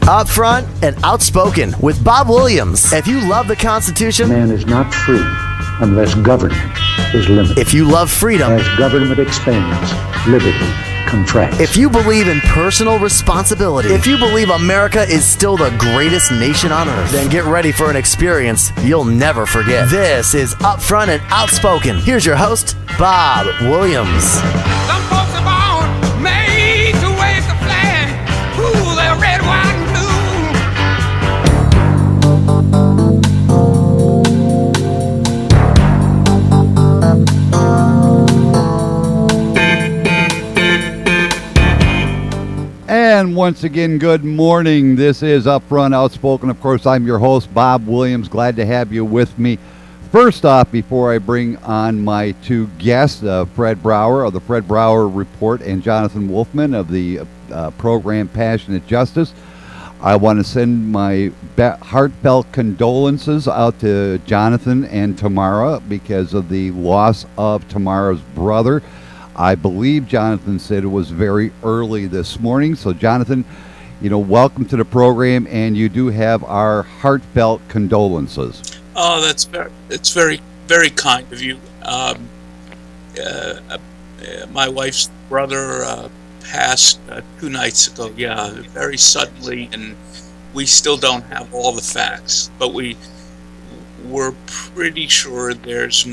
Upfront and Outspoken with Bob Williams. If you love the Constitution, man is not free unless government is limited. If you love freedom, as government expands, liberty contracts. If you believe in personal responsibility, if you believe America is still the greatest nation on earth, then get ready for an experience you'll never forget. This is Upfront and Outspoken. Here's your host, Bob Williams. Some folks are born made to wave the flag. Ooh, they're red, white, and blue. And once again, good morning. This is Upfront Outspoken. Of course, I'm your host, Bob Williams. Glad to have you with me. First off, before I bring on my two guests, Fred Brauer of the Fred Brauer Report and Jonathan Wolfman of the program Passionate Justice, I want to send my heartfelt condolences out to Jonathan and Tamara because of the loss of Tamara's brother. I believe Jonathan said it was very early this morning. So, Jonathan, welcome to the program, and you do have our heartfelt condolences. Oh, it's very, very kind of you. My wife's brother passed 2 nights ago. Yeah, very suddenly, and we still don't have all the facts, but we're pretty sure there was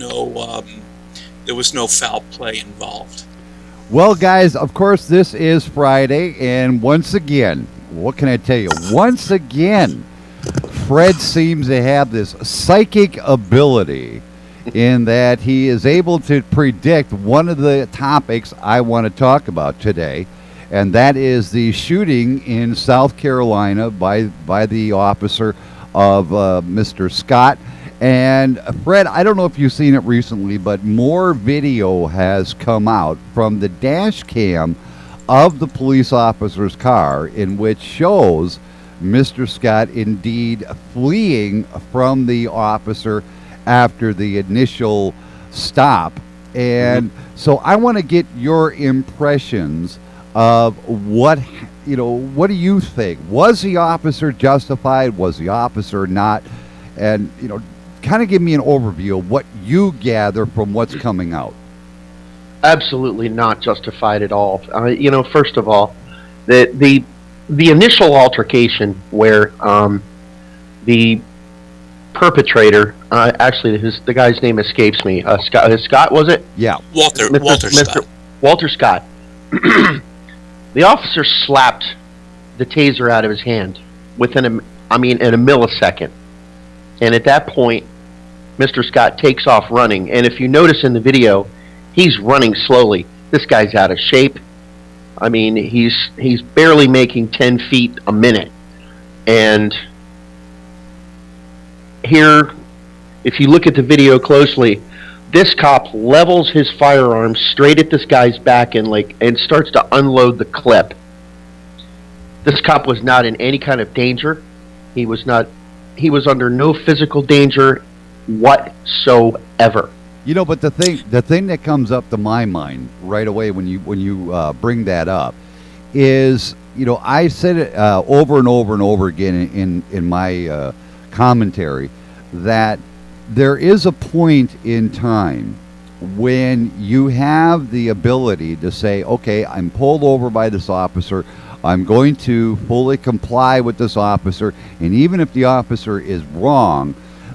no foul play involved. Well, guys, of course, this is Friday, and once again, what can I tell you? Once again, Fred seems to have this psychic ability in that he is able to predict one of the topics I want to talk about today, and that is the shooting in South Carolina by the officer of Mr. Scott. And Fred, I don't know if you've seen it recently, but more video has come out from the dash cam of the police officer's car in which shows Mr. Scott indeed fleeing from the officer after the initial stop. And so I want to get your impressions of what do you think? Was the officer justified? Was the officer not? And, kind of give me an overview of what you gather from what's coming out. Absolutely not justified at all. First of all, the initial altercation where the perpetrator, the guy's name escapes me. Scott, was it? Yeah. Walter Scott. Walter Scott. The officer slapped the taser out of his hand in a millisecond. And at that point, Mr. Scott takes off running. And if you notice in the video, he's running slowly. This guy's out of shape. I mean, he's barely making 10 feet a minute. And here, if you look at the video closely, this cop levels his firearm straight at this guy's back and starts to unload the clip. This cop was not in any kind of danger. He was under no physical danger whatsoever. But the thing that comes up to my mind right away when you bring that up is, I said it over and over and over again in my commentary that there is a point in time when you have the ability to say, okay, I'm pulled over by this officer. I'm going to fully comply with this officer, and even if the officer is wrong,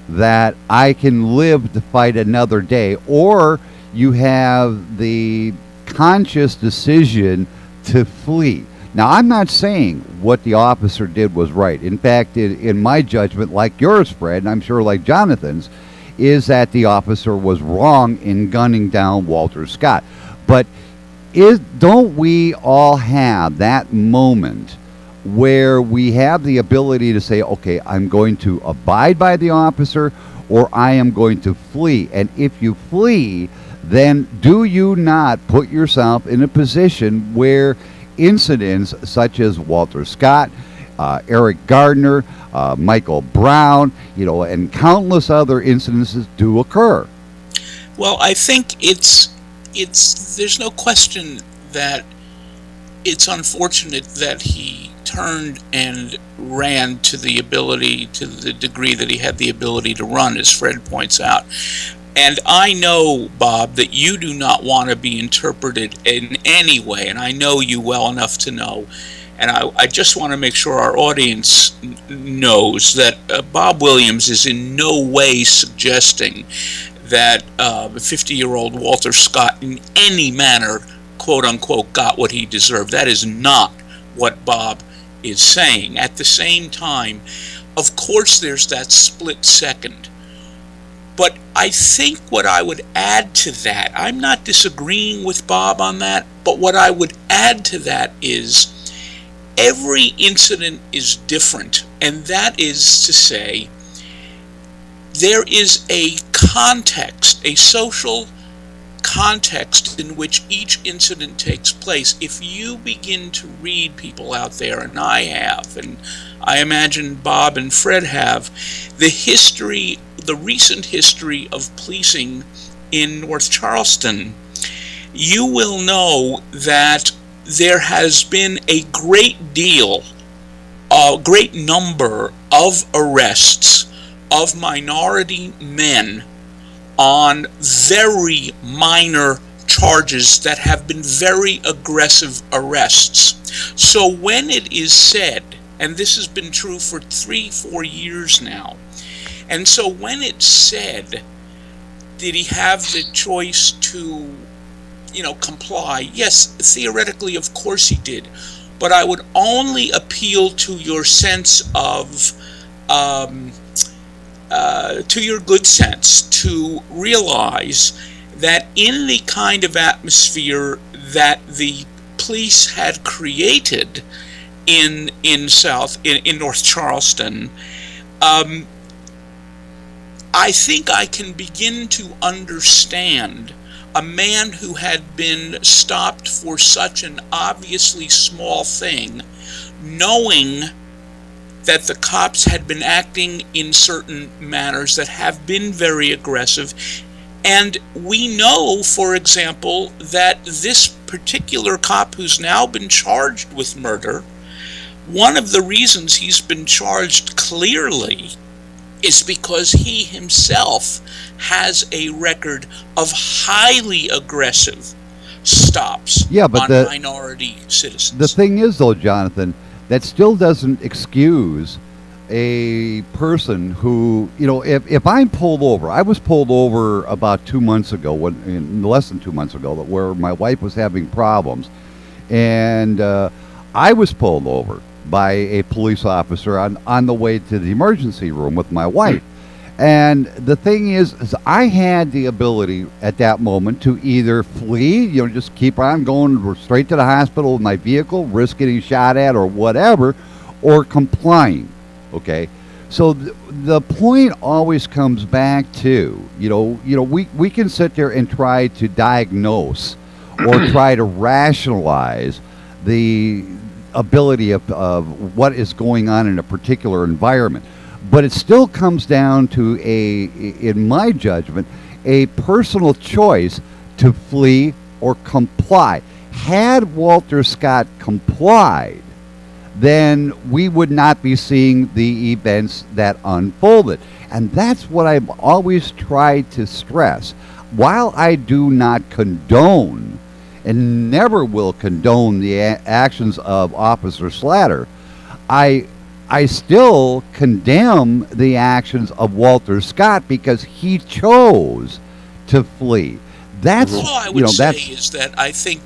that I can live to fight another day. Or you have the conscious decision to flee. Now, I'm not saying what the officer did was right. In fact, in my judgment, like yours, Fred, and I'm sure like Jonathan's, is that the officer was wrong in gunning down Walter Scott. But don't we all have that moment where we have the ability to say, okay, I'm going to abide by the officer or I am going to flee? And if you flee, then do you not put yourself in a position where incidents such as Walter Scott, Eric Gardner, Michael Brown, and countless other incidences do occur? Well, I think there's no question that it's unfortunate that he turned and ran to the degree that he had the ability to run, as Fred points out. And I know, Bob, that you do not want to be interpreted in any way, and I know you well enough to know. And I just want to make sure our audience knows that Bob Williams is in no way suggesting that 50-year-old Walter Scott in any manner, quote-unquote, got what he deserved. That is not what Bob is saying. At the same time, of course there's that split second. But I think what I would add to that, I'm not disagreeing with Bob on that, but what I would add to that is every incident is different, and that is to say, there is a context, a social context in which each incident takes place. If you begin to read, people out there, and I have, and I imagine Bob and Fred have, the recent history of policing in North Charleston, you will know that there has been a great number of arrests of minority men on very minor charges that have been very aggressive arrests. So when it is said, and this has been true for 3-4 years now, and so when it's said, did he have the choice to, comply? Yes, theoretically, of course he did. But I would only appeal to your sense of, to your good sense, to realize that in the kind of atmosphere that the police had created in North Charleston, I think I can begin to understand a man who had been stopped for such an obviously small thing, knowing that the cops had been acting in certain manners that have been very aggressive. And we know, for example, that this particular cop who's now been charged with murder, one of the reasons he's been charged clearly is because he himself has a record of highly aggressive stops on minority citizens. The thing is, though, Jonathan, that still doesn't excuse a person who, if I'm pulled over, I was pulled over about 2 months ago, less than 2 months ago, where my wife was having problems, and I was pulled over by a police officer on the way to the emergency room with my wife. And the thing is I had the ability at that moment to either flee, just keep on going straight to the hospital with my vehicle, risk getting shot at or whatever, or complying. Okay? So the point always comes back to, we can sit there and try to diagnose or try to rationalize the ability of what is going on in a particular environment, but it still comes down to in my judgment, a personal choice to flee or comply. Had Walter Scott complied, then we would not be seeing the events that unfolded, and that's what I've always tried to stress. While I do not condone and never will condone the actions of Officer Slatter, I still condemn the actions of Walter Scott because he chose to flee. That's all I would say is that I think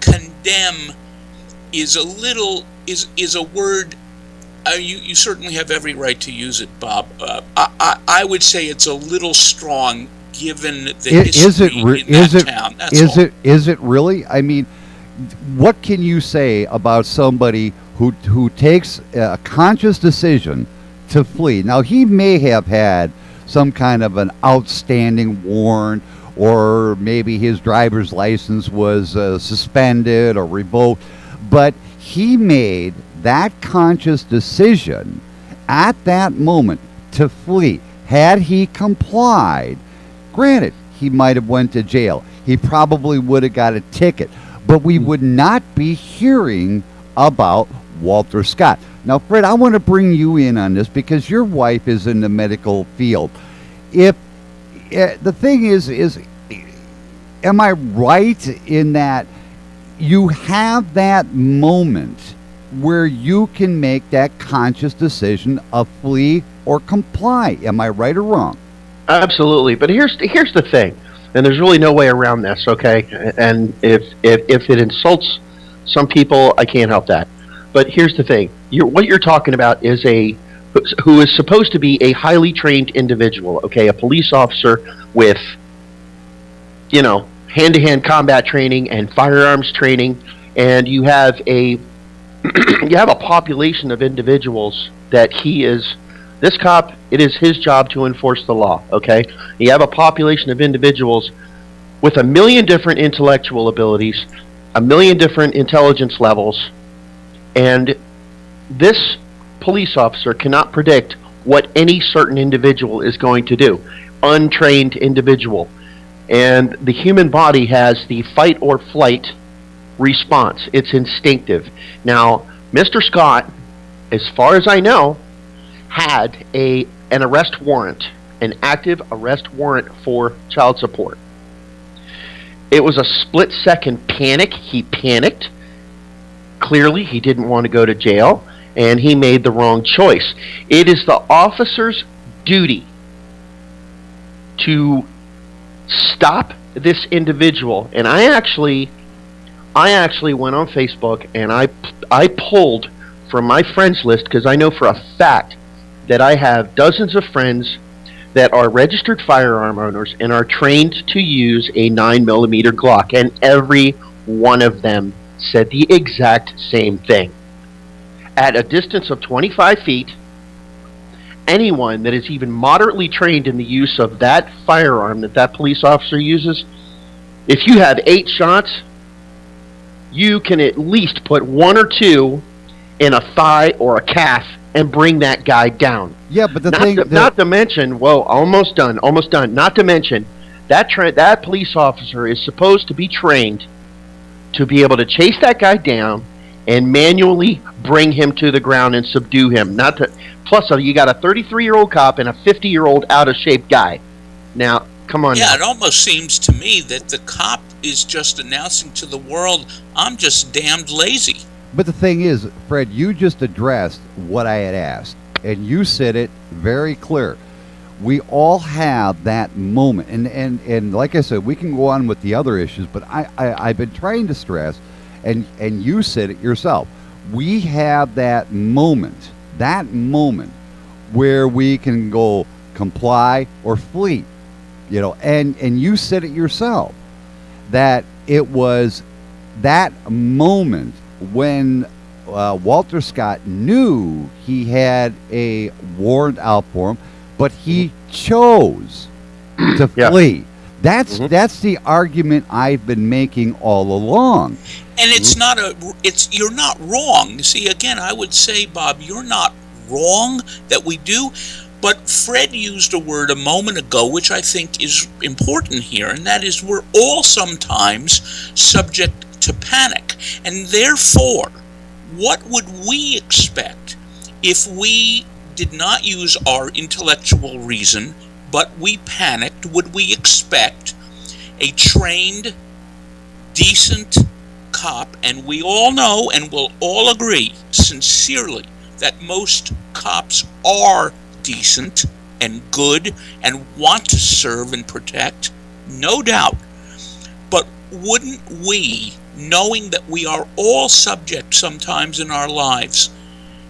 condemn is a word. You certainly have every right to use it, Bob. I would say it's a little strong given the history in that town. Is it really? I mean, what can you say about somebody who takes a conscious decision to flee? Now, he may have had some kind of an outstanding warrant, or maybe his driver's license was suspended or revoked, but he made that conscious decision at that moment to flee. Had he complied, granted, he might have went to jail. He probably would have got a ticket, but we would not be hearing about Walter Scott. Now, Fred, I want to bring you in on this because your wife is in the medical field. If the thing is, am I right in that you have that moment where you can make that conscious decision of flee or comply? Am I right or wrong? Absolutely. But here's the thing, and there's really no way around this, okay? And if it insults some people, I can't help that. But here's the thing. What you're talking about is who is supposed to be a highly trained individual, okay? A police officer with, hand-to-hand combat training and firearms training, and you have a population of individuals that this cop, it is his job to enforce the law, okay? You have a population of individuals with a million different intellectual abilities, a million different intelligence levels, and this police officer cannot predict what any certain individual is going to do. Untrained individual. And the human body has the fight or flight response. It's instinctive. Now, Mr. Scott, as far as I know, had an arrest warrant, an active arrest warrant for child support. It was a split-second panic. He panicked. Clearly, he didn't want to go to jail, and he made the wrong choice. It is the officer's duty to stop this individual. And I actually went on Facebook and I pulled from my friends list, because I know for a fact that I have dozens of friends that are registered firearm owners and are trained to use a 9mm Glock, and every one of them said the exact same thing. At a distance of 25 feet, anyone that is even moderately trained in the use of that firearm that police officer uses, if you have 8 shots, you can at least put 1 or 2 in a thigh or a calf and bring that guy down. Yeah, but not to mention, almost done. Not to mention, that police officer is supposed to be trained to be able to chase that guy down and manually bring him to the ground and subdue him. Plus, you got a 33-year-old cop and a 50-year-old out-of-shape guy. Now, come on. Yeah, now. It almost seems to me that the cop is just announcing to the world, I'm just damned lazy. But the thing is, Fred, you just addressed what I had asked, and you said it very clear. We all have that moment, and like I said, we can go on with the other issues, but I've been trying to stress, and you said it yourself, we have that moment where we can go comply or flee, and you said it yourself, that it was that moment when Walter Scott knew he had a warrant out for him, but he chose to flee. That's the argument I've been making all along. And you're not wrong. See, again, I would say, Bob, you're not wrong that we do. But Fred used a word a moment ago, which I think is important here, and that is we're all sometimes subject to panic. And therefore, what would we expect if we did not use our intellectual reason, but we panicked? Would we expect a trained, decent cop, and we all know and will all agree sincerely that most cops are decent and good and want to serve and protect, no doubt. But wouldn't we, knowing that we are all subject sometimes in our lives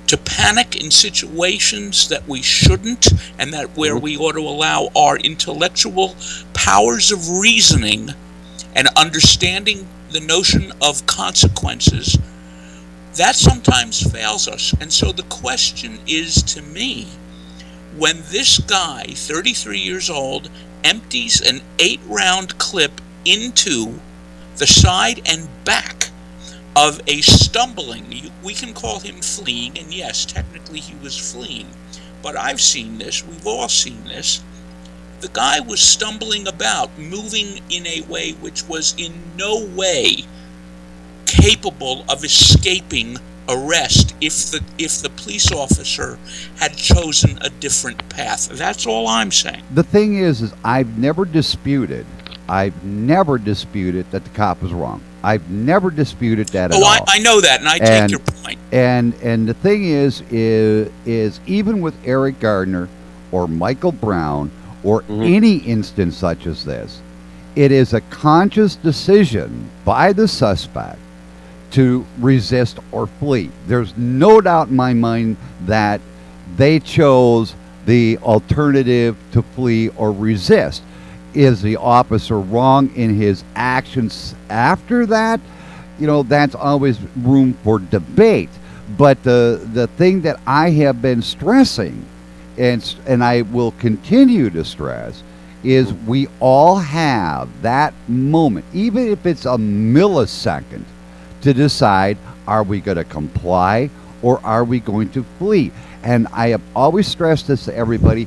to panic in situations that we shouldn't, and that where we ought to allow our intellectual powers of reasoning and understanding the notion of consequences, that sometimes fails us? And so the question is, to me, when this guy, 33 years old, empties an 8-round clip into the side and back of a stumbling, we can call him fleeing, and yes, technically he was fleeing, but I've seen this, we've all seen this. The guy was stumbling about, moving in a way which was in no way capable of escaping arrest if the police officer had chosen a different path. That's all I'm saying. The thing is I've never disputed that the cop was wrong. I've never disputed that at all. I know that, and I take your point. And the thing is even with Eric Gardner or Michael Brown or any instance such as this, it is a conscious decision by the suspect to resist or flee. There's no doubt in my mind that they chose the alternative to flee or resist. Is the officer wrong in his actions after that? That's always room for debate. But the thing that I have been stressing, and I will continue to stress, is we all have that moment, even if it's a millisecond, to decide, are we going to comply or are we going to flee? And I have always stressed this to everybody,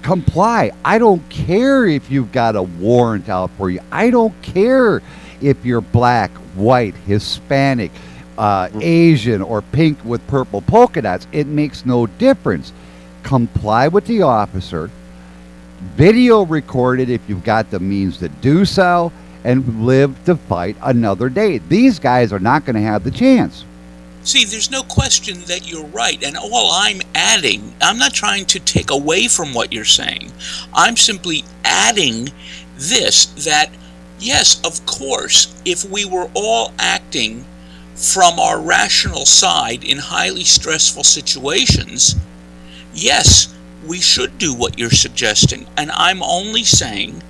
comply. I don't care if you've got a warrant out for you. I don't care if you're black, white, Hispanic, Asian, or pink with purple polka dots. It makes no difference. Comply with the officer. Video record it if you've got the means to do so, and live to fight another day. These guys are not going to have the chance. See, there's no question that you're right, and all I'm adding, I'm not trying to take away from what you're saying. I'm simply adding this, that yes, of course, if we were all acting from our rational side in highly stressful situations, yes, we should do what you're suggesting. And I'm only saying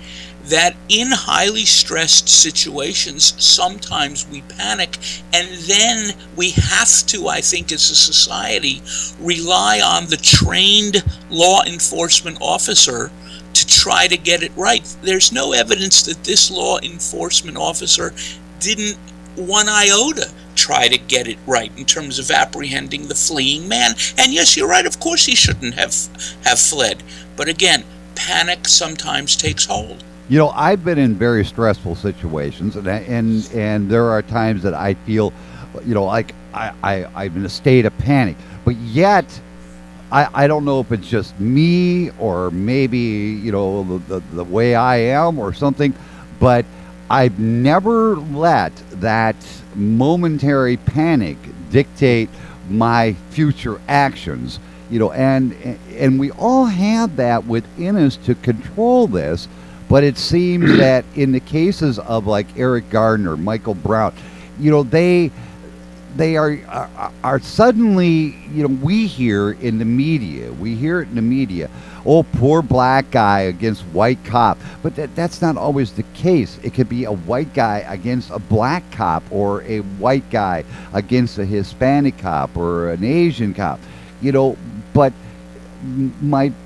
that in highly stressed situations, sometimes we panic, and then we have to, I think, as a society, rely on the trained law enforcement officer to try to get it right. There's no evidence that this law enforcement officer didn't one iota try to get it right in terms of apprehending the fleeing man. And yes, you're right, of course he shouldn't have fled. But again, panic sometimes takes hold. I've been in very stressful situations, and there are times that I feel, like I'm in a state of panic. But yet, I don't know if it's just me or maybe, the way I am or something, but I've never let that momentary panic dictate my future actions. And we all have that within us to control this. But it seems that in the cases of like Eric Gardner, Michael Brown, they are suddenly, we hear it in the media, oh, poor black guy against white cop. But that's not always the case. It could be a white guy against a black cop, or a white guy against a Hispanic cop or an Asian cop. But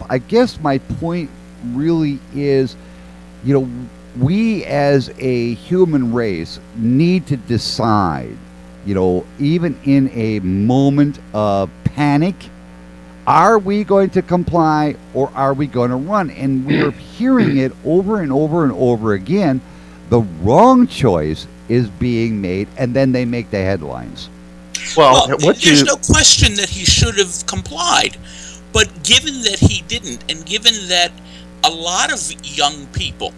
I guess my point really is, we as a human race need to decide, even in a moment of panic, are we going to comply or are we going to run? And we're hearing it over and over and over again. The wrong choice is being made, and then they make the headlines. Well, there's no question that he should have complied. But given that he didn't, and given that a lot of young people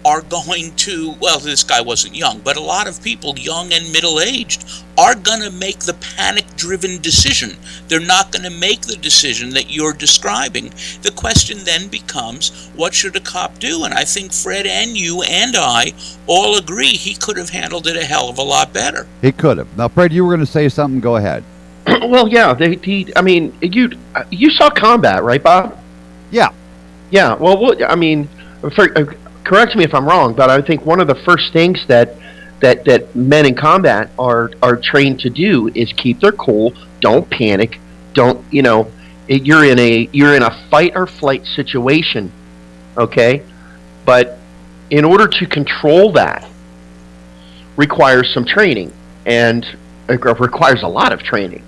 are going to, well, this guy wasn't young, but a lot of people, young and middle-aged, are going to make the panic-driven decision. They're not going to make the decision that you're describing. The question then becomes, what should a cop do? And I think Fred and you and I all agree he could have handled it a hell of a lot better. He could have. Now, Fred, you were going to say something. Go ahead. Well, yeah. You saw Combat, right, Bob? Yeah. Yeah. Well, correct me if I'm wrong, but I think one of the first things that men in combat are trained to do is keep their cool, don't panic, you're in a fight or flight situation, okay? But in order to control that requires some training, and it requires a lot of training.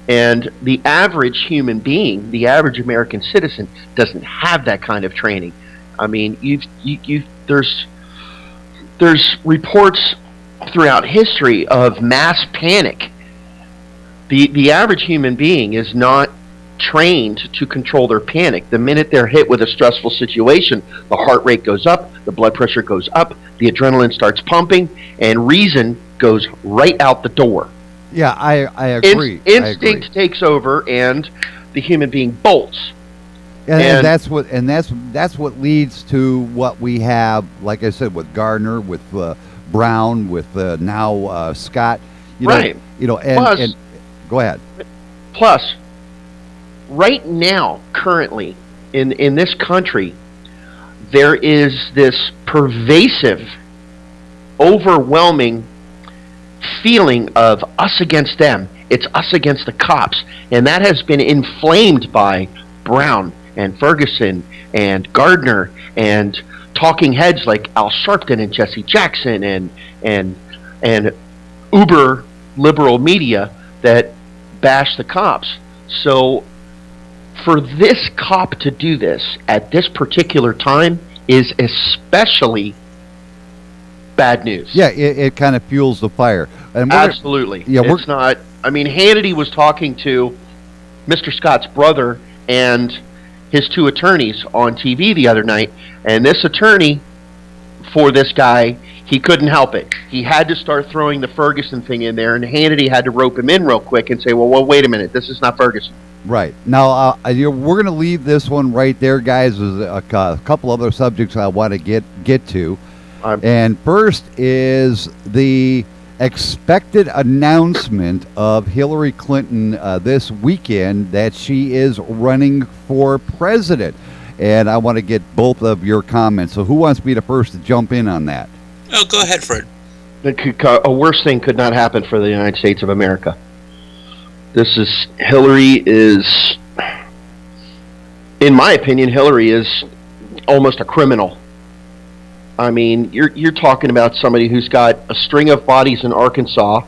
And the average human being, the average American citizen, doesn't have that kind of training. I mean, there's reports throughout history of mass panic The average human being is not trained to control their panic. The minute they're hit with a stressful situation, the heart rate goes up, the blood pressure goes up, the adrenaline starts pumping, and reason goes right out the door. Yeah, I agree. Instinct takes over, and the human being bolts. And that's what leads to what we have, like I said, with Gardner, with Brown, with now Scott. Right. And go ahead. Plus, right now, currently, in this country, there is this pervasive, overwhelming feeling of us against them. It's us against the cops. And that has been inflamed by Brown and Ferguson and Gardner and talking heads like Al Sharpton and Jesse Jackson and uber liberal media that bash the cops. So for this cop to do this at this particular time is especially bad news. Yeah, it kind of fuels the fire. And absolutely. Yeah, it's not. I mean, Hannity was talking to Mr. Scott's brother and his two attorneys on TV the other night, and this attorney for this guy, he couldn't help it. He had to start throwing the Ferguson thing in there, and Hannity had to rope him in real quick and say, well, wait a minute, this is not Ferguson. Right. Now, we're going to leave this one right there, guys. There's a couple other subjects I want to get to. And first is the expected announcement of Hillary Clinton this weekend that she is running for president. And I want to get both of your comments. So who wants to be the first to jump in on that? Oh, go ahead, Fred. A worse thing could not happen for the United States of America. Hillary is, in my opinion, Hillary is almost a criminal. I mean, you're talking about somebody who's got a string of bodies in Arkansas.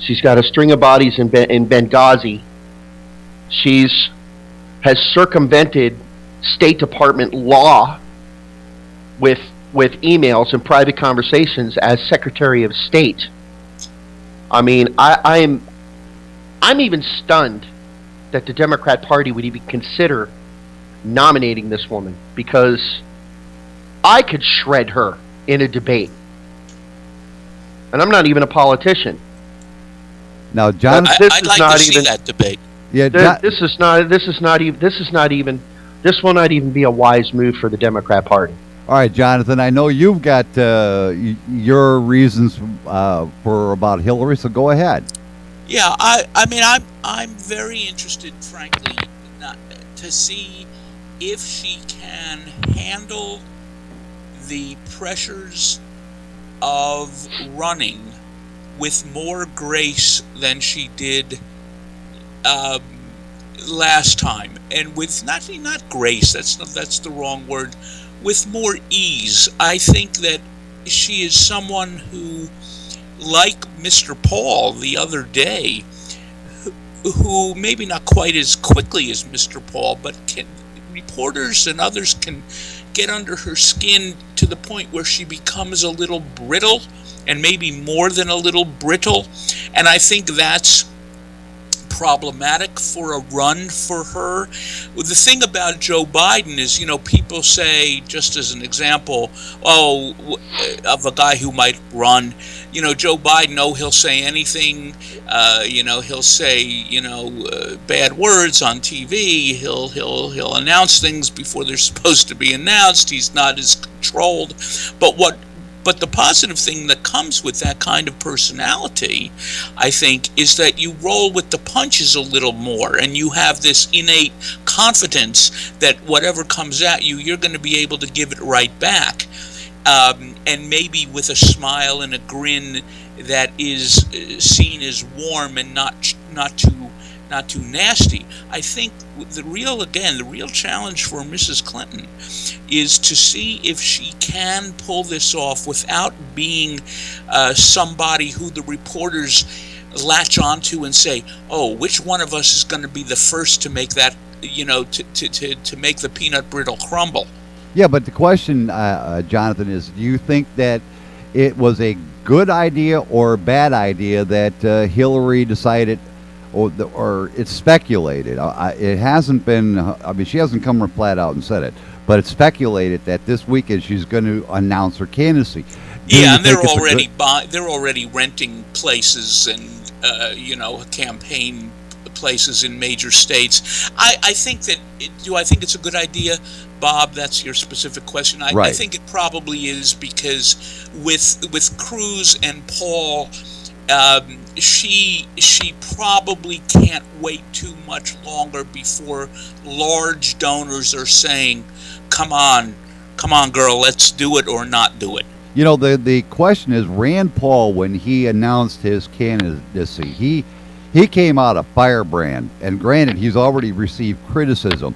She's got a string of bodies in Benghazi. Has circumvented State Department law with emails and private conversations as Secretary of State. I mean, I'm even stunned that the Democrat Party would even consider nominating this woman, because I could shred her in a debate. And I'm not even a politician. Now, John, I'd like to see that debate. Yeah, this will not even be a wise move for the Democrat Party. All right, Jonathan, I know you've got your reasons for about Hillary, so go ahead. Yeah, I mean, I'm very interested, frankly, to see if she can handle the pressures of running with more grace than she did last time, and with not grace. That's the wrong word. With more ease. I think that she is someone who, like Mr. Paul the other day, who maybe not quite as quickly as Mr. Paul, but reporters and others can get under her skin to the point where she becomes a little brittle, and maybe more than a little brittle. And I think that's problematic for a run for her. The thing about Joe Biden is, people say, just as an example, of a guy who might run, Joe Biden, he'll say anything, he'll say, bad words on TV, he'll announce things before they're supposed to be announced, he's not as controlled. But the positive thing that comes with that kind of personality, I think, is that you roll with the punches a little more, and you have this innate confidence that whatever comes at you, you're going to be able to give it right back. And maybe with a smile and a grin that is seen as warm and not too nasty. I think the real challenge for Mrs. Clinton is to see if she can pull this off without being somebody who the reporters latch onto and say, which one of us is going to be the first to make that, to make the peanut brittle crumble. Yeah, but the question, Jonathan, is do you think that it was a good idea or a bad idea that Hillary decided, or it's speculated. It hasn't been. I mean, she hasn't come flat out and said it, but it's speculated that this weekend she's going to announce her candidacy. Yeah, and they're already renting places and campaign places in major states. I think that. Do I think it's a good idea, Bob? That's your specific question. I think it probably is, because with Cruz and Paul, she probably can't wait too much longer before large donors are saying, "Come on, girl, let's do it or not do it." You know, the question is, Rand Paul, when he announced his candidacy, he came out a firebrand, and granted, he's already received criticism.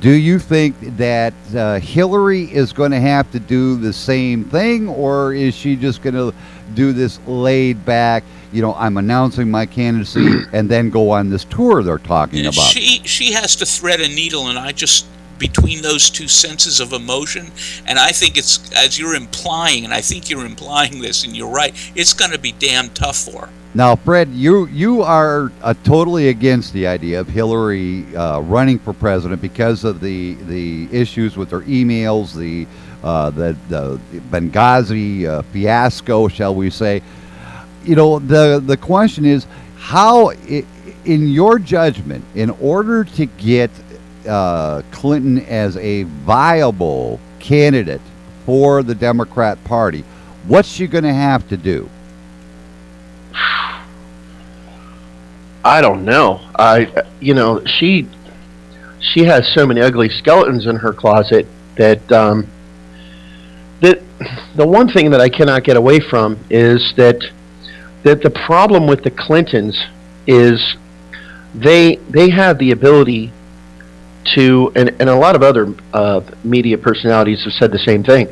Do you think that Hillary is going to have to do the same thing, or is she just going to do this laid back, I'm announcing my candidacy, and then go on this tour they're talking about? She has to thread a needle, and between those two senses of emotion, and I think it's, as you're implying, and I think you're implying this, and you're right, it's going to be damn tough for her. Now, Fred, you are totally against the idea of Hillary running for president because of the issues with her emails, the Benghazi fiasco, shall we say. The question is, how, in your judgment, in order to get Clinton as a viable candidate for the Democrat Party, what's she going to have to do? I don't know. She has so many ugly skeletons in her closet that that the one thing that I cannot get away from is that the problem with the Clintons is they have the ability to, and a lot of other media personalities have said the same thing.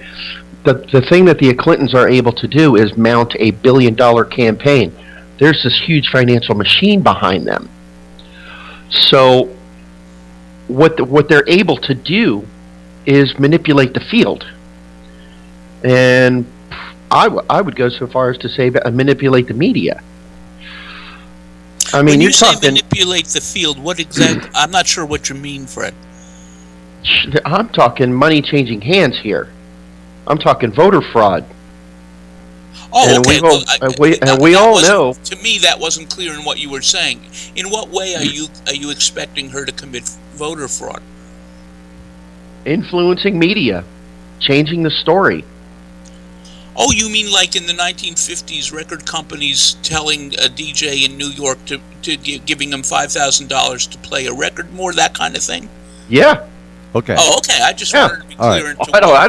The thing that the Clintons are able to do is mount a $1 billion campaign. There's this huge financial machine behind them. So what they're able to do is manipulate the field. And I would go so far as to say manipulate the media. I mean, when you you're say talking, manipulate the field, what exactly? I'm not sure what you mean, Fred. I'm talking money changing hands here. I'm talking voter fraud. Oh, and okay. We all know. To me, that wasn't clear in what you were saying. In what way are you expecting her to commit voter fraud? Influencing media, changing the story. Oh, you mean like in the 1950s, record companies telling a DJ in New York to giving him $5,000 to play a record, more that kind of thing? Yeah. Okay. Oh, okay. I just wanted to be clear. Right. I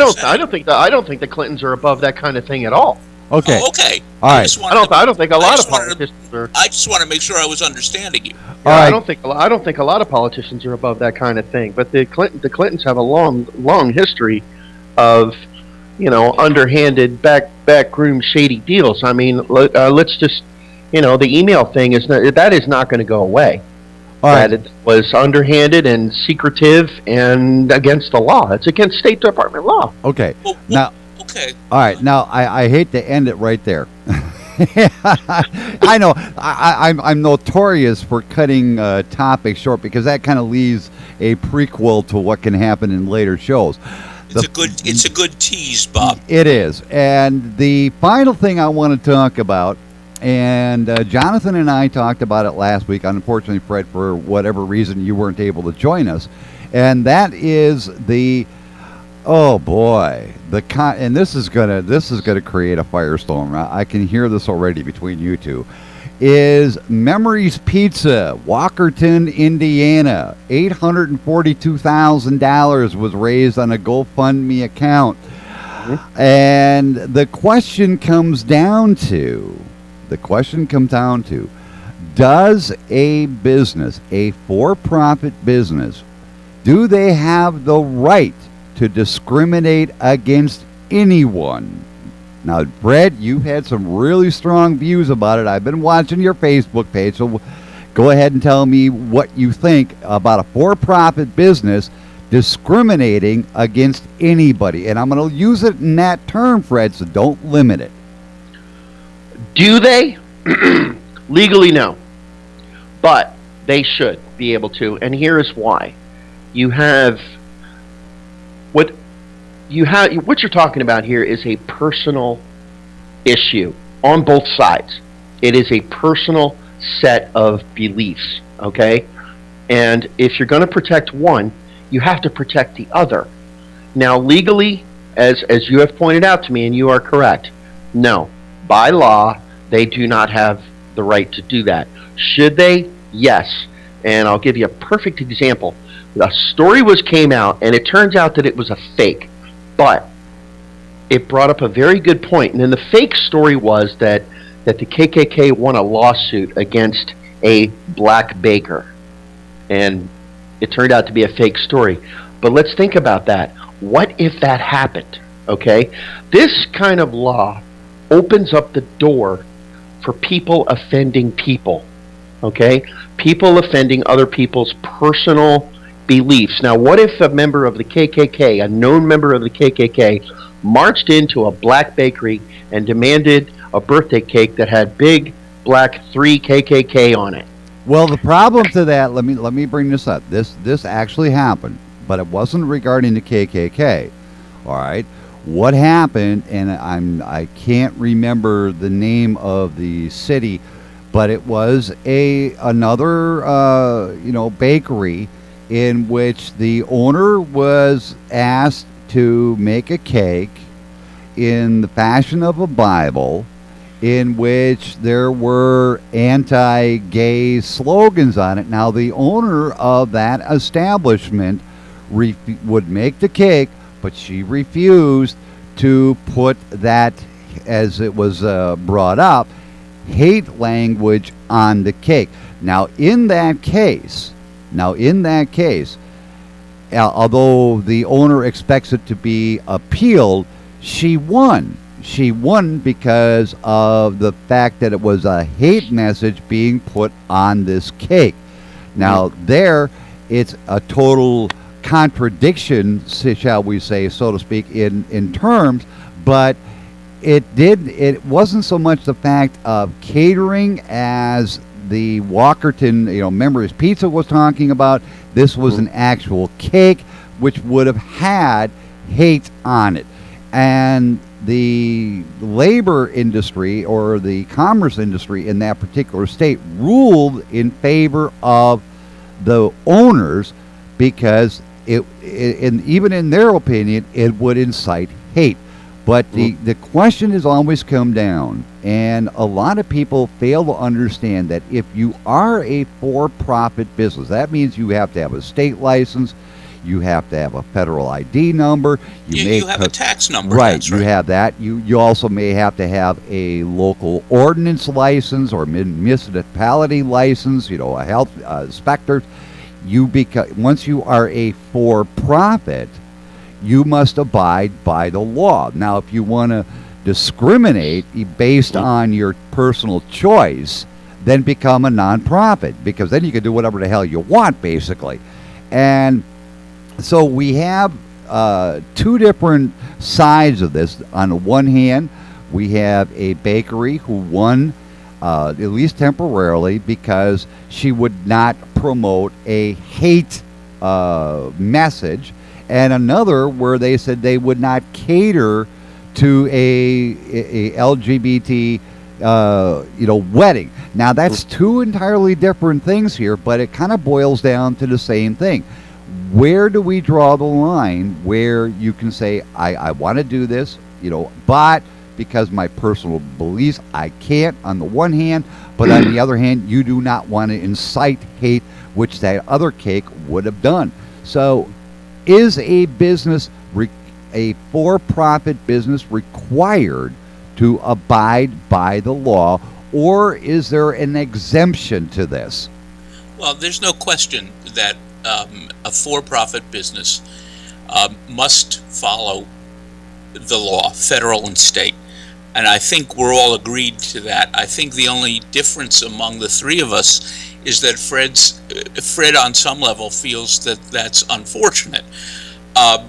don't think the Clintons are above that kind of thing at all. Okay. Oh, okay. All right. I don't think a lot of politicians are. I just want to make sure I was understanding you. Yeah, right. I don't think a lot of politicians are above that kind of thing. But the Clintons have a long history of, underhanded, backroom shady deals. I mean, let's just, the email thing is not going to go away. All right. That it was underhanded and secretive and against the law. It's against State Department law. Okay. Well, now. Okay. All right. Now, I hate to end it right there. I know I'm notorious for cutting topics short because that kind of leaves a prequel to what can happen in later shows. It's a good tease, Bob. It is. And the final thing I want to talk about, and Jonathan and I talked about it last week. Unfortunately, Fred, for whatever reason, you weren't able to join us, and that is oh boy, and this is gonna create a firestorm. I can hear this already between you two. Is Memories Pizza, Walkerton, Indiana. $842,000 was raised on a GoFundMe account. Mm-hmm. And the question comes down to, does a business, a for-profit business, do they have the right to discriminate against anyone? Now, Brett, you've had some really strong views about it. I've been watching your Facebook page, so go ahead and tell me what you think about a for-profit business discriminating against anybody. And I'm going to use it in that term, Fred, so don't limit it. Do they? Legally, no. But They should be able to, and here is why. You have what you're talking about here is a personal issue on both sides. It is a personal set of beliefs, okay? And if you're going to protect one, you have to protect the other. Now, legally, as you have pointed out to me, and you are correct, no, by law, they do not have the right to do that. Should they? Yes. And I'll give you a perfect example. A story came out, and it turns out that it was a fake, but it brought up a very good point. And then the fake story was that the KKK won a lawsuit against a black baker, and it turned out to be a fake story. But let's think about that. What if that happened? Okay, this kind of law opens up the door for people offending people. Okay, people offending other people's personal beliefs. Now, what if a member of the KKK, a known member of the KKK, marched into a black bakery and demanded a birthday cake that had big black 3 KKK on it? Well, the problem to that, let me bring this up. This actually happened, but it wasn't regarding the KKK. All right, what happened, and I can't remember the name of the city, but it was another bakery in which the owner was asked to make a cake in the fashion of a Bible, in which there were anti-gay slogans on it. Now, the owner of that establishment would make the cake, but she refused to put that, as it was brought up, hate language on the cake. Now, in that case, although the owner expects it to be appealed, she won. She won because of the fact that it was a hate message being put on this cake. Now, there, it's a total contradiction, shall we say, so to speak, in terms, but it wasn't so much the fact of catering as the Walkerton, Memories Pizza was talking about. This was an actual cake which would have had hate on it. And the labor industry or the commerce industry in that particular state ruled in favor of the owners because even in their opinion, it would incite hate. But the question has always come down, and a lot of people fail to understand that if you are a for-profit business, that means you have to have a state license, you have to have a federal ID number. You have a tax number. Right, that's you have that. You also may have to have a local ordinance license or municipality license, a health inspector. Once you are a for-profit, you must abide by the law. Now, if you want to discriminate based on your personal choice, then become a nonprofit, because then you can do whatever the hell you want, basically. And so we have two different sides of this. On the one hand, we have a bakery who won, at least temporarily, because she would not promote a hate message, and another where they said they would not cater to a LGBT wedding. Now, that's two entirely different things here, but it kind of boils down to the same thing. Where do we draw the line where you can say, I want to do this, but because my personal beliefs, I can't, on the one hand, but on the other hand, you do not want to incite hate, which that other cake would have done. So, is a for-profit business required to abide by the law, or is there an exemption to this? Well, there's no question that a for-profit business must follow the law, federal and state. And I think we're all agreed to that. I think the only difference among the three of us is that Fred on some level feels that that's unfortunate. I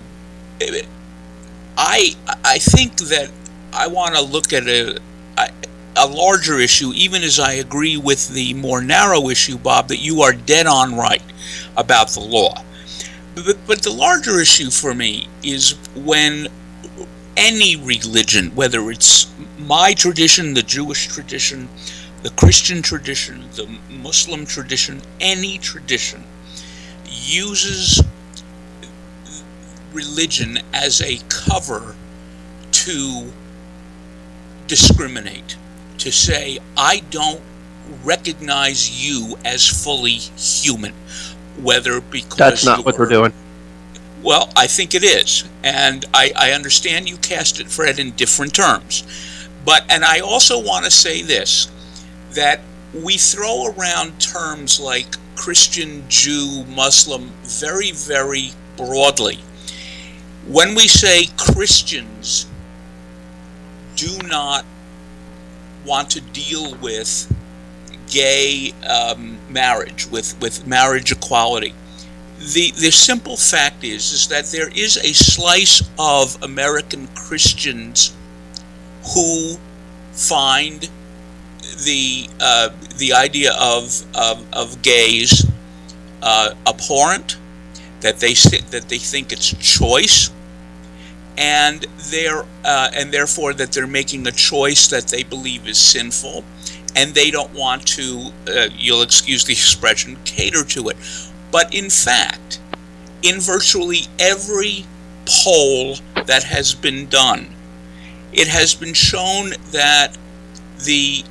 think that I want to look at a a larger issue, even as I agree with the more narrow issue, Bob, that you are dead on right about the law. But the larger issue for me is when any religion, whether it's my tradition, the Jewish tradition, the Christian tradition, the Muslim tradition, any tradition, uses religion as a cover to discriminate, to say, I don't recognize you as fully human, whether because That's not what we're doing. Well, I think it is, and I understand you cast it, Fred, in different terms. And I also want to say this, that we throw around terms like Christian, Jew, Muslim very, very broadly. When we say Christians do not want to deal with gay marriage, with marriage equality, the simple fact is that there is a slice of American Christians who find the idea of gays abhorrent, that they think it's choice, and therefore that they're making a choice that they believe is sinful, and they don't want to, you'll excuse the expression, cater to it. But in fact, in virtually every poll that has been done, it has been shown that the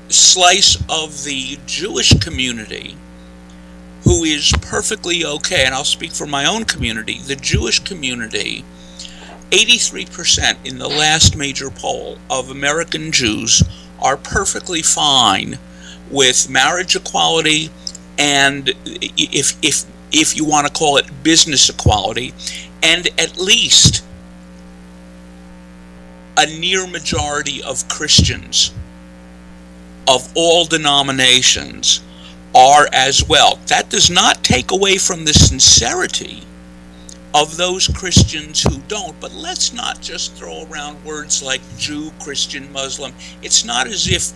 slice of the Jewish community who is perfectly okay, and I'll speak for my own community, the Jewish community, 83% in the last major poll of American Jews are perfectly fine with marriage equality, and if you want to call it business equality, and at least a near majority of Christians of all denominations are as well. That does not take away from the sincerity of those Christians who don't, but let's not just throw around words like Jew, Christian, Muslim. It's not as if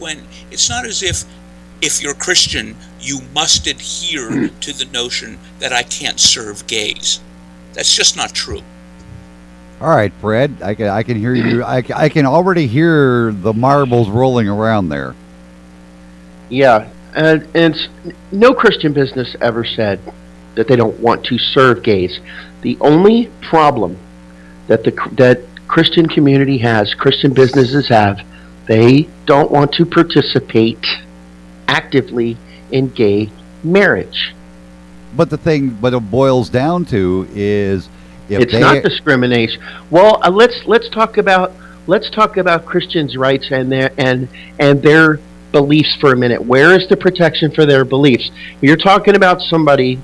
you're Christian, you must adhere to the notion that I can't serve gays. That's just not true. All right, Fred, I can hear you. I can already hear the marbles rolling around there. Yeah, and no Christian business ever said that they don't want to serve gays. The only problem that that Christian community has, Christian businesses have, they don't want to participate actively in gay marriage. But what it boils down to is, it's not discrimination. Well, let's talk about Christians' rights and their beliefs for a minute. Where is the protection for their beliefs? You're talking about somebody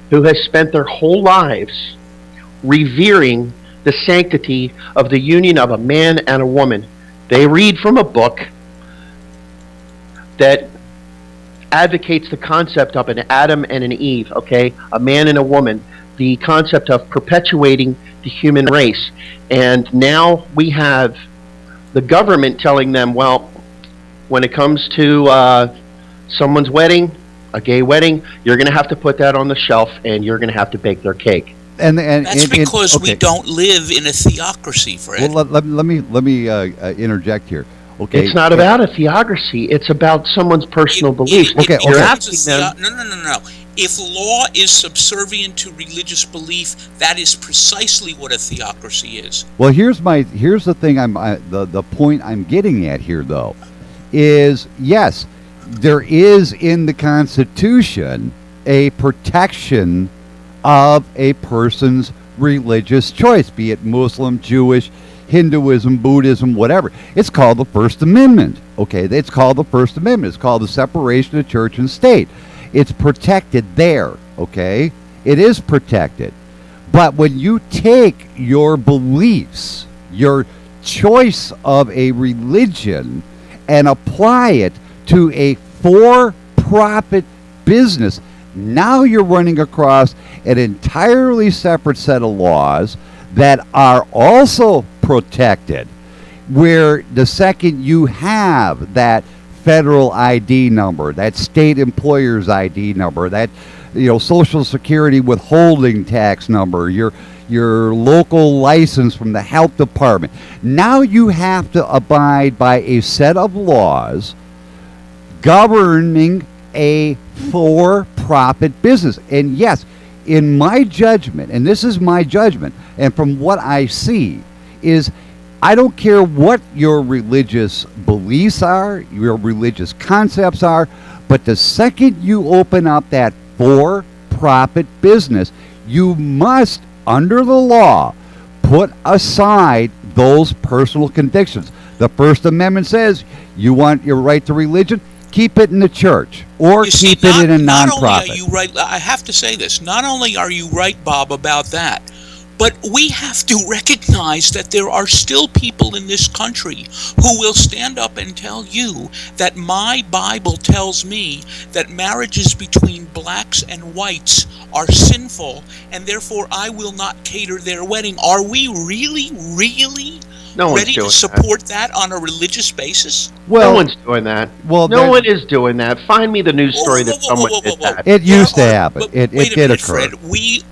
who has spent their whole lives revering the sanctity of the union of a man and a woman. They read from a book that advocates the concept of an Adam and an Eve, okay? A man and a woman. The concept of perpetuating the human race. And now we have the government telling them, well, when it comes to someone's wedding, a gay wedding, you're going to have to put that on the shelf and you're going to have to bake their cake. And that's because we don't live in a theocracy, Fred. Well, let me interject here. Okay, it's not about a theocracy. It's about someone's personal beliefs. You're asking them. No. If law is subservient to religious belief, that is precisely what a theocracy is. Well, here's the thing. The point I'm getting at here, though, is yes, there is in the Constitution a protection of a person's religious choice, be it Muslim, Jewish, Hinduism, Buddhism, whatever. It's called the First Amendment. Okay, it's called the First Amendment. It's called the separation of church and state. It's protected there, okay? It is protected. But when you take your beliefs, your choice of a religion, and apply it to a for-profit business, now you're running across an entirely separate set of laws that are also protected. where the second you have that federal ID number, that state employer's ID number, that Social Security withholding tax number, your local license from the health department, now you have to abide by a set of laws governing a for-profit business. And yes, in my judgment, and this is my judgment, and from what I see, is I don't care what your religious beliefs are, your religious concepts are, but the second you open up that for-profit business, you must, under the law, put aside those personal convictions. The First Amendment says you want your right to religion, keep it in the church or keep it in a nonprofit. Not only are you right, I have to say this, not only are you right, Bob, about that, but we have to recognize that there are still people in this country who will stand up and tell you that my Bible tells me that marriages between blacks and whites are sinful, and therefore I will not cater their wedding. Are we really ready to support that on a religious basis? Well, no one's doing that. Well, no one is doing that. Find me the news story that someone did that. It used to happen. It did occur. Fred,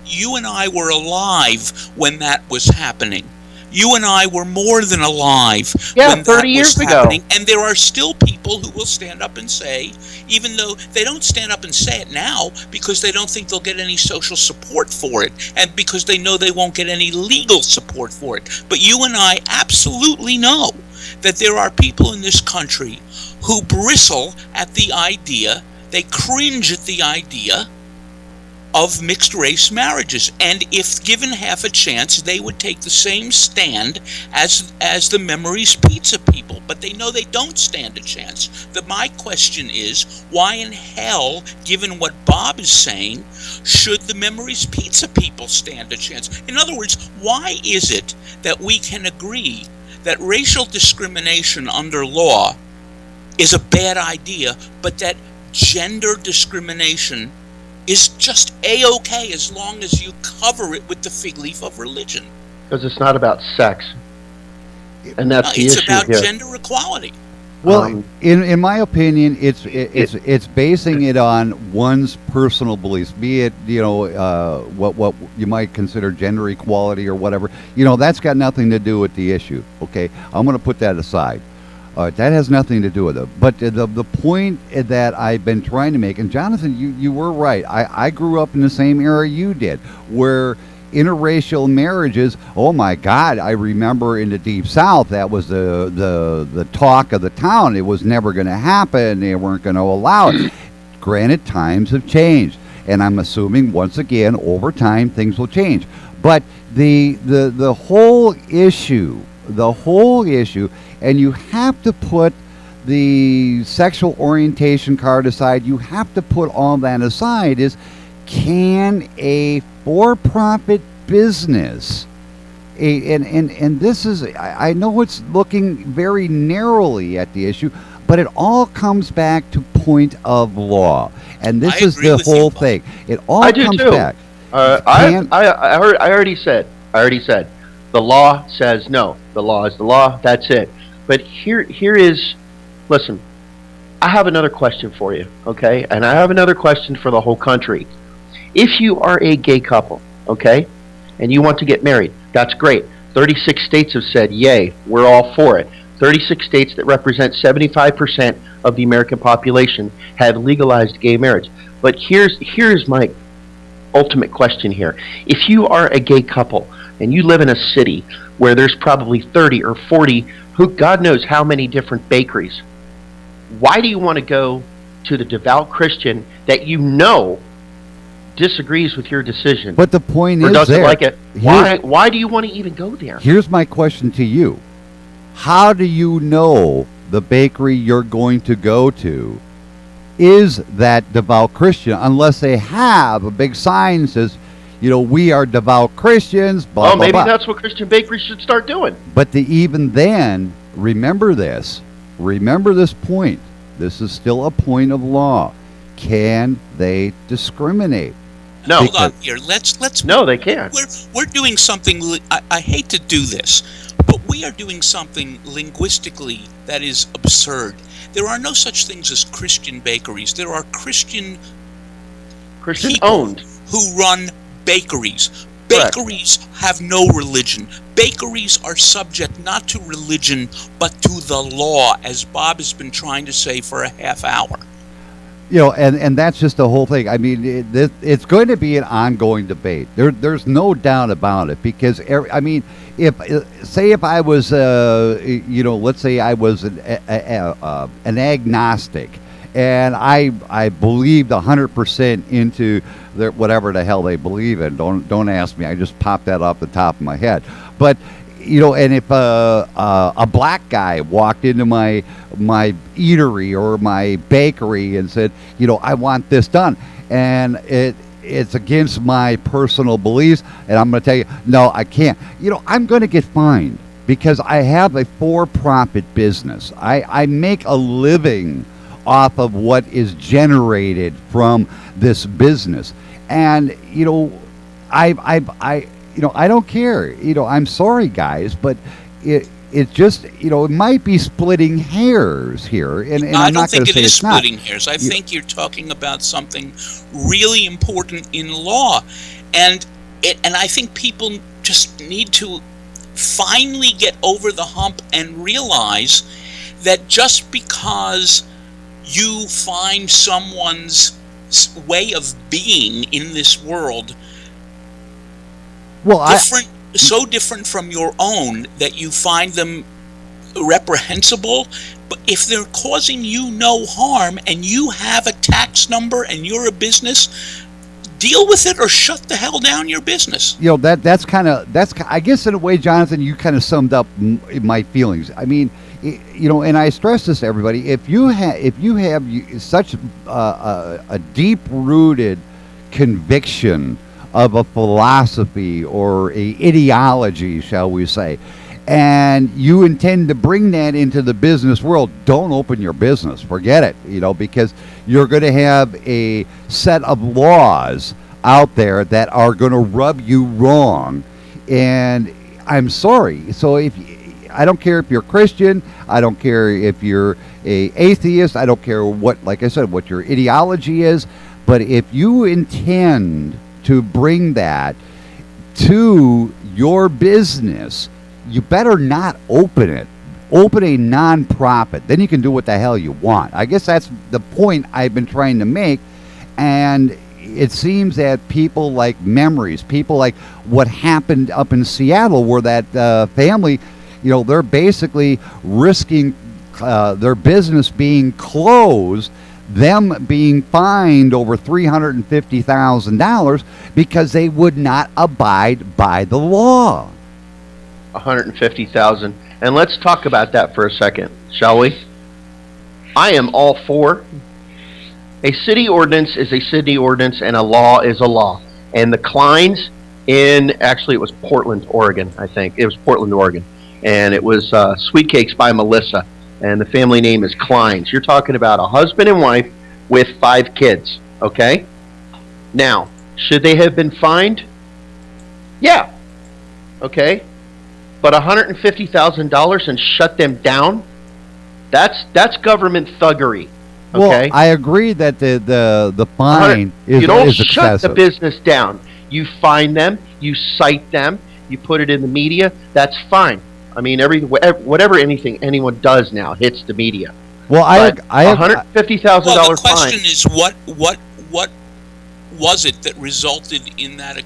you and I were alive when that was happening. You and I were more than alive when 30 years was ago. happening. And there are still people who will stand up and say, even though they don't stand up and say it now because they don't think they'll get any social support for it and because they know they won't get any legal support for it. But you and I absolutely know that there are people in this country who bristle at the idea, they cringe at the idea of mixed race marriages, and if given half a chance, they would take the same stand as the Memories Pizza people, but they know they don't stand a chance. My question is, why in hell, given what Bob is saying, should the Memories Pizza people stand a chance? In other words, why is it that we can agree that racial discrimination under law is a bad idea, but that gender discrimination is just A-OK as long as you cover it with the fig leaf of religion? Because it's not about sex. And that's the issue here. It's about gender equality. Well, in my opinion, it's basing it on one's personal beliefs, be it what you might consider gender equality or whatever. That's got nothing to do with the issue. Okay, I'm going to put that aside. That has nothing to do with it. But the point that I've been trying to make, and Jonathan, you were right. I grew up in the same era you did, where interracial marriages, oh my God, I remember in the Deep South, that was the talk of the town. It was never going to happen. They weren't going to allow it. Granted, times have changed. And I'm assuming, once again, over time, things will change. But the whole issue, and you have to put the sexual orientation card aside, you have to put all that aside, is can a for-profit business, and this is, I know it's looking very narrowly at the issue, but it all comes back to point of law. And this is the whole thing. It all comes back. I already said, the law says no. The law is the law. That's it. But here is, listen, I have another question for you, okay? And I have another question for the whole country. If you are a gay couple, okay, and you want to get married, that's great. 36 states have said, yay, we're all for it. 36 states that represent 75% of the American population have legalized gay marriage. But here's my ultimate question here. If you are a gay couple and you live in a city where there's probably 30 or 40 who God knows how many different bakeries, why do you want to go to the devout Christian that you know disagrees with your decision? But the point or is, doesn't like it. Why do you want to even go there? Here's my question to you. How do you know the bakery you're going to go to is that devout Christian unless they have a big sign that says, we are devout Christians, blah, blah, maybe blah. That's what Christian bakeries should start doing. But even then, remember this point. This is still a point of law. Can they discriminate? No. Hold on here. Let's. No, they can't. We're doing something. I hate to do this, But we are doing something linguistically that is absurd. There are no such things as Christian bakeries. There are Christian people owned who run bakeries. Correct. Bakeries have no religion. Bakeries are subject not to religion, but to the law, as Bob has been trying to say for a half hour. You know, and that's just the whole thing. I mean, it's going to be an ongoing debate. There's no doubt about it, because I mean, if I was, let's say I was an agnostic, and I believed 100% into whatever the hell they believe in. Don't ask me. I just popped that off the top of my head. But and if a black guy walked into my eatery or my bakery and said, I want this done, and it's against my personal beliefs, and I'm going to tell you, no, I can't. I'm going to get fined because I have a for-profit business. I make a living off of what is generated from this business, and I don't care. I'm sorry, guys, but it just it might be splitting hairs here, and I I'm don't not going think to say it is it's not. splitting hairs. I think you're talking about something really important in law, and I think people just need to finally get over the hump and realize that just because you find someone's way of being in this world so different from your own that you find them reprehensible, but if they're causing you no harm and you have a tax number and you're a business, deal with it or shut the hell down your business. That's I guess in a way, Jonathan, you kind of summed up my feelings. I mean, and I stress this to everybody: if you have such a deep-rooted conviction of a philosophy or a ideology, shall we say, and you intend to bring that into the business world, don't open your business. Forget it, because you're going to have a set of laws out there that are going to rub you wrong. And I'm sorry. So I don't care if you're Christian, I don't care if you're a atheist, I don't care what your ideology is, but if you intend to bring that to your business, you better not open it. Open a non-profit. Then you can do what the hell you want. I guess that's the point I've been trying to make. And it seems that people like memories, people like what happened up in Seattle, where that family, they're basically risking their business being closed, them being fined over $350,000 because they would not abide by the law. $150,000. And let's talk about that for a second, shall we? I am all for a city ordinance is a city ordinance and a law is a law. And the Kleins actually it was Portland, Oregon, I think. It was Portland, Oregon. And it was Sweet Cakes by Melissa. And the family name is Kleins. You're talking about a husband and wife with 5 kids, okay? Now, should they have been fined? Yeah. Okay. But $150,000 and shut them down? That's government thuggery. Okay? Well, I agree that the fine is excessive. You don't shut the business down. You fine them, you cite them, you put it in the media. That's fine. I mean, whatever anyone does now hits the media. Well, I $150,000 well, the question fine. is what was it that resulted in that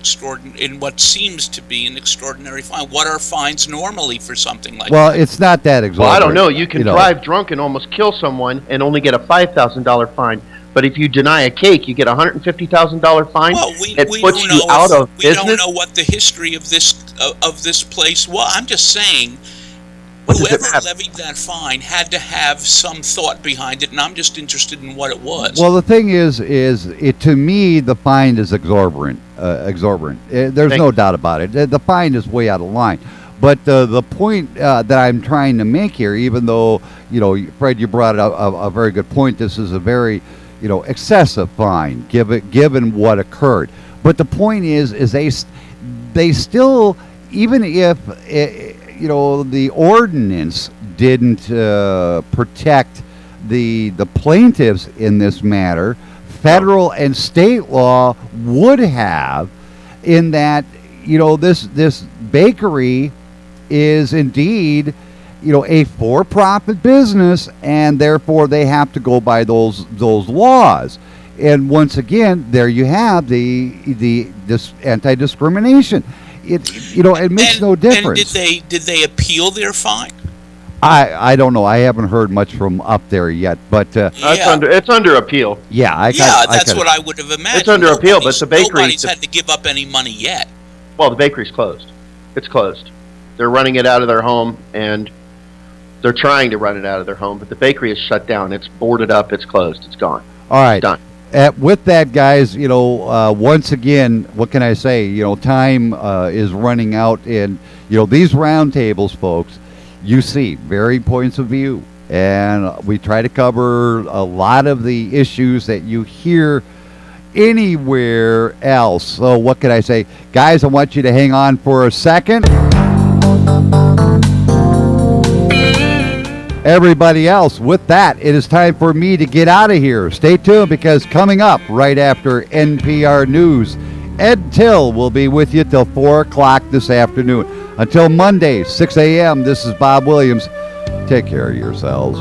in what seems to be an extraordinary fine? What are fines normally for something like that? Well, it's not that exorbitant. Well, I don't know. You can drive drunk and almost kill someone and only get a $5,000 fine. But if you deny a cake, you get a $150,000 fine. Well, we puts don't you know out of we business. don't know what the history of this place was. I'm just saying, What does it whoever have? levied that fine had to have some thought behind it, and I'm just interested in what it was. Well, the thing is to me, the fine is exorbitant. There's no doubt about it. The fine is way out of line. But the point that I'm trying to make here, even though Fred, you brought up a very good point. This is a very excessive fine given what occurred. But the point is they still, even if the ordinance didn't protect the plaintiffs in this matter, federal and state law would have, in that this bakery is indeed a for-profit business, and therefore they have to go by those laws. And once again, there you have this anti-discrimination. It makes no difference. And did they appeal their fine? I don't know. I haven't heard much from up there yet, but it's under appeal. Yeah, that's what I would have imagined. It's under appeal, but the bakery nobody's had to give up any money yet. Well, the bakery's closed. It's closed. They're running it out of their home, and they're trying to run it out of their home, but the bakery is shut down. It's boarded up. It's closed. It's gone. All right. It's done. With that, guys, once again, what can I say? Time is running out, and these roundtables, folks, you see varied points of view, and we try to cover a lot of the issues that you hear anywhere else. So what can I say? Guys, I want you to hang on for a second. Everybody else, with that, it is time for me to get out of here. Stay tuned, because coming up right after NPR News, Ed Till will be with you till 4 o'clock this afternoon. Until Monday, 6 a.m., this is Bob Williams. Take care of yourselves.